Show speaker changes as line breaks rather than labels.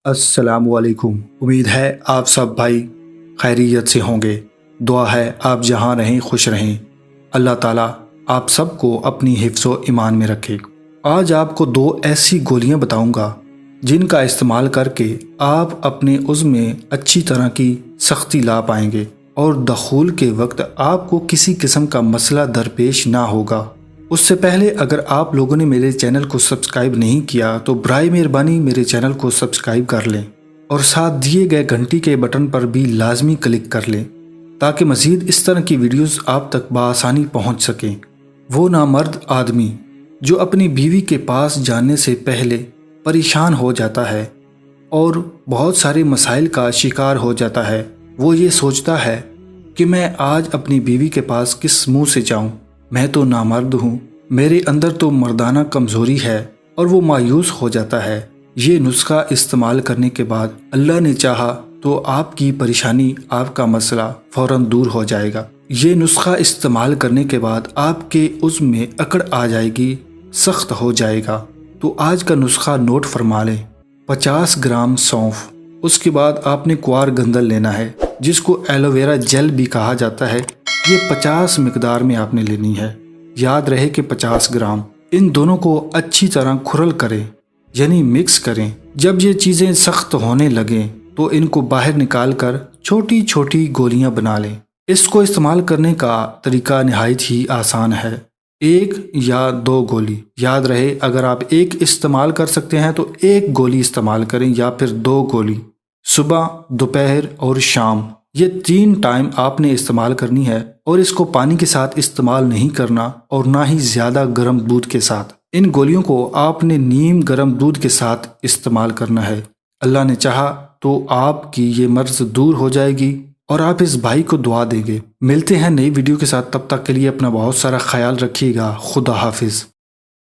अस्सलाम वालेकुम। उम्मीद है आप सब भाई खैरियत से होंगे। दुआ है आप जहाँ रहें खुश रहें। अल्लाह ताला आप सबको अपनी हिफ्ज़ व ईमान में रखे। आज आपको दो ऐसी गोलियां बताऊंगा जिनका इस्तेमाल करके आप अपने उज़्व में अच्छी तरह की सख्ती ला पाएंगे और दखूल के वक्त आपको किसी किस्म का मसला दरपेश ना होगा। उससे पहले अगर आप लोगों ने मेरे चैनल को सब्सक्राइब नहीं किया तो बराए मेहरबानी मेरे चैनल को सब्सक्राइब कर लें और साथ दिए गए घंटी के बटन पर भी लाजमी क्लिक कर लें ताकि मज़ीद इस तरह की वीडियोस आप तक बआसानी पहुंच सकें। वो नामर्द आदमी जो अपनी बीवी के पास जाने से पहले परेशान हो जाता है और बहुत सारे मसाइल का शिकार हो जाता है, वो ये सोचता है कि मैं आज अपनी बीवी के पास किस मुंह से जाऊं, मैं तो नामर्द हूँ, मेरे अंदर तो मर्दाना कमज़ोरी है, और वो मायूस हो जाता है। ये नुस्खा इस्तेमाल करने के बाद अल्लाह ने चाहा तो आपकी परेशानी, आपका मसला फ़ौरन दूर हो जाएगा। ये नुस्खा इस्तेमाल करने के बाद आपके उज़्व में अकड़ आ जाएगी, सख्त हो जाएगा। तो आज का नुस्खा नोट फरमा लें। 50 ग्राम सौंफ, उसके बाद आपने कुआर गंदल लेना है जिसको एलोवेरा जेल भी कहा जाता है। ये 50 मिकदार में आपने लेनी है। याद रहे कि 50 ग्राम। इन दोनों को अच्छी तरह खुरल करें यानी मिक्स करें। जब ये चीज़ें सख्त होने लगें तो इनको बाहर निकाल कर छोटी छोटी गोलियां बना लें। इसको इस्तेमाल करने का तरीका नहायत ही आसान है। 1 या 2 गोली, याद रहे अगर आप एक इस्तेमाल कर सकते हैं तो 1 गोली इस्तेमाल करें या फिर 2 गोली। सुबह, दोपहर और शाम, ये 3 टाइम आपने इस्तेमाल करनी है और इसको पानी के साथ इस्तेमाल नहीं करना और ना ही ज़्यादा गर्म दूध के साथ। इन गोलियों को आपने नीम गर्म दूध के साथ इस्तेमाल करना है। अल्लाह ने चाहा तो आपकी ये मर्ज दूर हो जाएगी और आप इस भाई को दुआ देंगे। मिलते हैं नई वीडियो के साथ, तब तक के लिए अपना बहुत सारा ख्याल रखिएगा। खुदा हाफिज़।